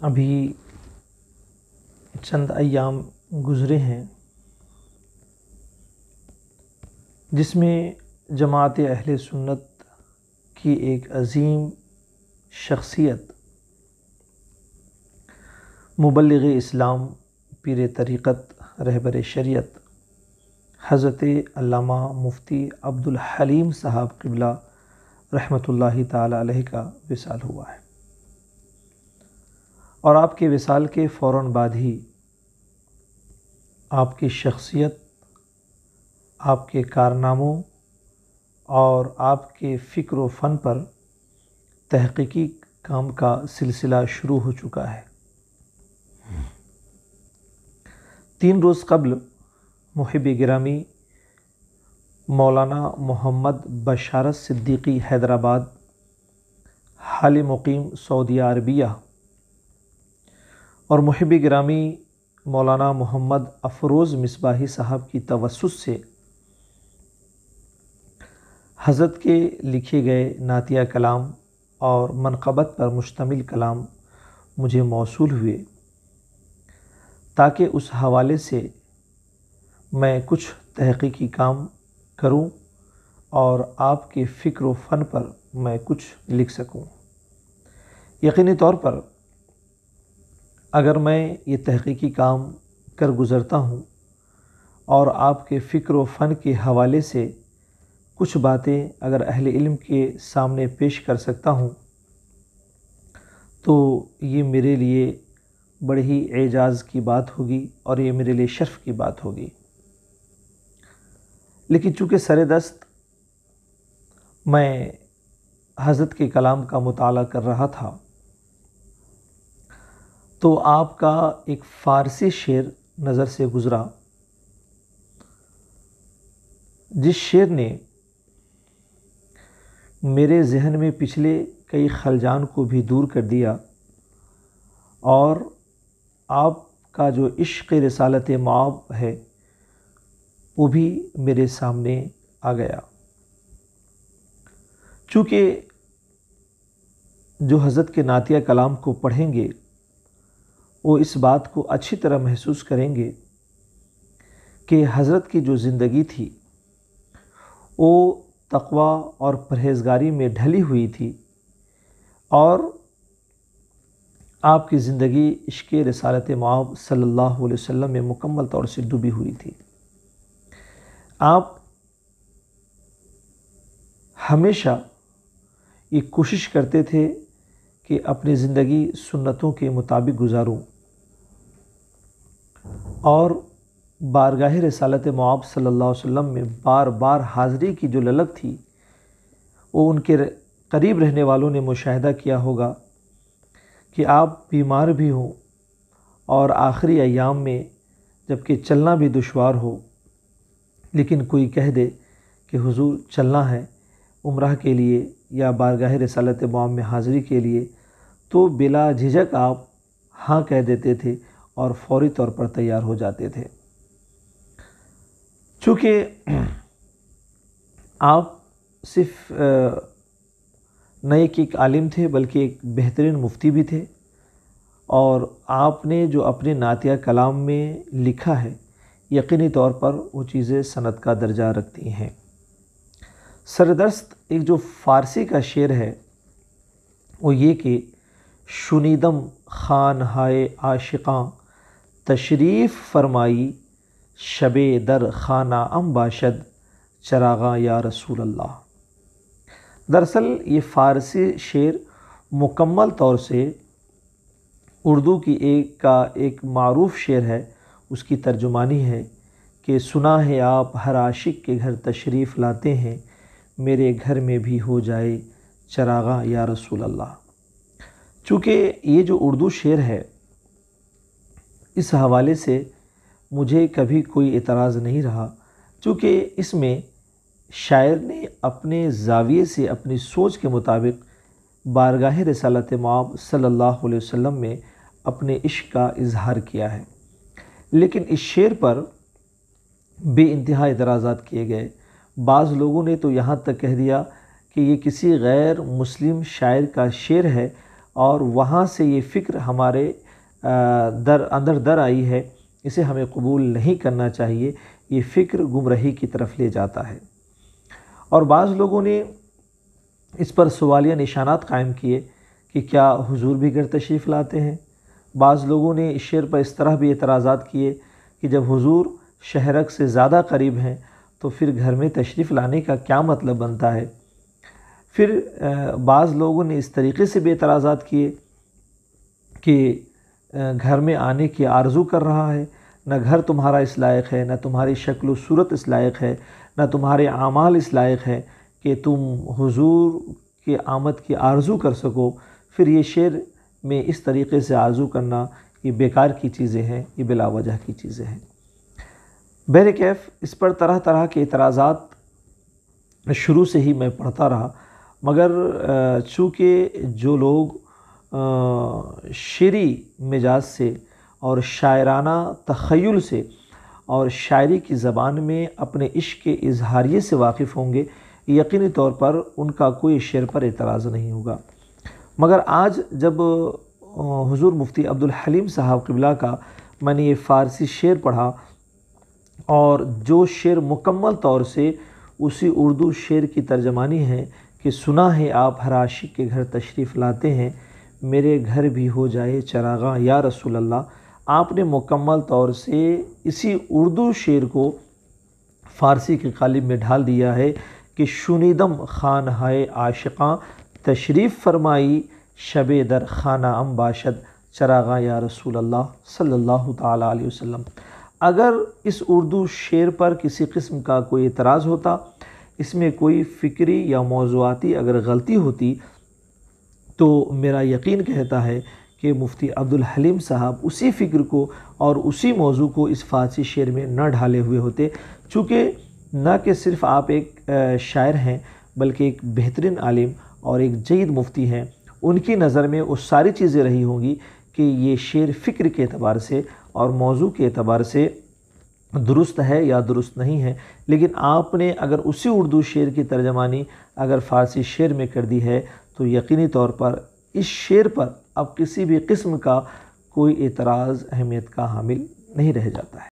ابھی چند ایام گزرے ہیں جس میں جماعت اہل سنت کی ایک عظیم شخصیت مبلغ اسلام، پیر طریقت، رہبر شریعت حضرت علامہ مفتی عبدالحلیم صاحب قبلہ رحمۃ اللہ تعالی علیہ کا وصال ہوا ہے، اور آپ کے وصال کے فوراً بعد ہی آپ کی شخصیت، آپ کے کارناموں اور آپ کے فکر و فن پر تحقیقی کام کا سلسلہ شروع ہو چکا ہے۔ 3 روز قبل محب گرامی مولانا محمد بشارت صدیقی حیدرآباد، حال مقیم سعودیہ عربیہ، اور محب گرامی مولانا محمد افروز مصباحی صاحب کی توسط سے حضرت کے لکھے گئے نعتیہ کلام اور منقبت پر مشتمل کلام مجھے موصول ہوئے، تاکہ اس حوالے سے میں کچھ تحقیقی کام کروں اور آپ کے فکر و فن پر میں کچھ لکھ سکوں۔ یقینی طور پر اگر میں یہ تحقیقی کام کر گزرتا ہوں اور آپ کے فکر و فن کے حوالے سے کچھ باتیں اگر اہل علم کے سامنے پیش کر سکتا ہوں تو یہ میرے لیے بڑی ہی اعجاز کی بات ہوگی اور یہ میرے لیے شرف کی بات ہوگی۔ لیکن چونکہ سر دست میں حضرت کے کلام کا مطالعہ کر رہا تھا تو آپ کا ایک فارسی شعر نظر سے گزرا، جس شعر نے میرے ذہن میں پچھلے کئی خلجان کو بھی دور کر دیا، اور آپ کا جو عشق رسالت مآب ہے وہ بھی میرے سامنے آ گیا۔ چونکہ جو حضرت کے نعتیہ کلام کو پڑھیں گے وہ اس بات کو اچھی طرح محسوس کریں گے کہ حضرت کی جو زندگی تھی وہ تقوی اور پرہیزگاری میں ڈھلی ہوئی تھی، اور آپ کی زندگی عشق رسالت مآب صلی اللہ علیہ وسلم میں مکمل طور سے ڈوبی ہوئی تھی۔ آپ ہمیشہ یہ کوشش کرتے تھے کہ اپنی زندگی سنتوں کے مطابق گزاروں، اور بارگاہ رسالت مآب صلی اللہ علیہ وسلم میں بار بار حاضری کی جو للک تھی وہ ان کے قریب رہنے والوں نے مشاہدہ کیا ہوگا کہ آپ بیمار بھی ہوں اور آخری ایام میں جب کہ چلنا بھی دشوار ہو، لیکن کوئی کہہ دے کہ حضور چلنا ہے عمرہ کے لیے یا بارگاہ رسالت مآب میں حاضری کے لیے، تو بلا جھجک آپ ہاں کہہ دیتے تھے اور فوری طور پر تیار ہو جاتے تھے۔ چونکہ آپ صرف نہ ایک عالم تھے بلکہ ایک بہترین مفتی بھی تھے، اور آپ نے جو اپنے نعتیہ کلام میں لکھا ہے یقینی طور پر وہ چیزیں سند کا درجہ رکھتی ہیں۔ سردست ایک جو فارسی کا شعر ہے وہ یہ کہ شنیدم خانہائے عاشقاں تشریف فرمائی، شب در خانہ ام باشد چراغاں یا رسول اللہ۔ دراصل یہ فارسی شعر مکمل طور سے اردو کی ایک معروف شعر ہے، اس کی ترجمانی ہے کہ سنا ہے آپ ہر عاشق کے گھر تشریف لاتے ہیں، میرے گھر میں بھی ہو جائے چراغاں یا رسول اللہ۔ چونکہ یہ جو اردو شعر ہے اس حوالے سے مجھے کبھی کوئی اعتراض نہیں رہا، چونکہ اس میں شاعر نے اپنے زاویے سے اپنی سوچ کے مطابق بارگاہ رسالت مآب صلی اللہ علیہ وسلم میں اپنے عشق کا اظہار کیا ہے، لیکن اس شعر پر بے انتہا اعتراضات کیے گئے۔ بعض لوگوں نے تو یہاں تک کہہ دیا کہ یہ کسی غیر مسلم شاعر کا شعر ہے اور وہاں سے یہ فکر ہمارے اندر در آئی ہے، اسے ہمیں قبول نہیں کرنا چاہیے۔ یہ فکر گمراہی کی طرف لے جاتا ہے۔ اور بعض لوگوں نے اس پر سوالیہ نشانات قائم کیے کہ کیا حضور بھی گھر تشریف لاتے ہیں؟ بعض لوگوں نے اس شعر پر اس طرح بھی اعتراضات کیے کہ جب حضور شہرک سے زیادہ قریب ہیں تو پھر گھر میں تشریف لانے کا کیا مطلب بنتا ہے؟ پھر بعض لوگوں نے اس طریقے سے بھی اعتراضات کیے کہ گھر میں آنے کی آرزو کر رہا ہے، نہ گھر تمہارا اس لائق ہے، نہ تمہاری شکل و صورت اس لائق ہے، نہ تمہارے اعمال اس لائق ہے کہ تم حضور کے آمد کی آرزو کر سکو۔ پھر یہ شعر میں اس طریقے سے آرزو کرنا یہ بیکار کی چیزیں ہیں، یہ بلا وجہ کی چیزیں ہیں۔ بہرکیف اس پر طرح طرح کے اعتراضات شروع سے ہی میں پڑھتا رہا، مگر چونکہ جو لوگ شعری مزاج سے اور شاعرانہ تخیل سے اور شاعری کی زبان میں اپنے عشق کے اظہاریے سے واقف ہوں گے، یقینی طور پر ان کا کوئی شعر پر اعتراض نہیں ہوگا۔ مگر آج جب حضور مفتی عبدالحلیم صاحب قبلہ کا میں نے یہ فارسی شعر پڑھا، اور جو شعر مکمل طور سے اسی اردو شعر کی ترجمانی ہے کہ سنا ہے آپ ہر عاشق کے گھر تشریف لاتے ہیں، میرے گھر بھی ہو جائے چراغاں یا رسول اللہ، آپ نے مکمل طور سے اسی اردو شعر کو فارسی کے قالب میں ڈھال دیا ہے کہ شنیدم خانہائے عاشقاں تشریف فرمائی، شب در خانہ ام باشد چراغاں یا رسول اللہ صلی اللہ تعالیٰ علیہ وسلم۔ اگر اس اردو شعر پر کسی قسم کا کوئی اعتراض ہوتا، اس میں کوئی فکری یا موضوعاتی اگر غلطی ہوتی، تو میرا یقین کہتا ہے کہ مفتی عبدالحلیم صاحب اسی فکر کو اور اسی موضوع کو اس فارسی شعر میں نہ ڈھالے ہوئے ہوتے، چونکہ نہ کہ صرف آپ ایک شاعر ہیں بلکہ ایک بہترین عالم اور ایک جید مفتی ہیں۔ ان کی نظر میں وہ ساری چیزیں رہی ہوں گی کہ یہ شعر فکر کے اعتبار سے اور موضوع کے اعتبار سے درست ہے یا درست نہیں ہے، لیکن آپ نے اگر اسی اردو شعر کی ترجمانی اگر فارسی شعر میں کر دی ہے تو یقینی طور پر اس شعر پر اب کسی بھی قسم کا کوئی اعتراض اہمیت کا حامل نہیں رہ جاتا ہے۔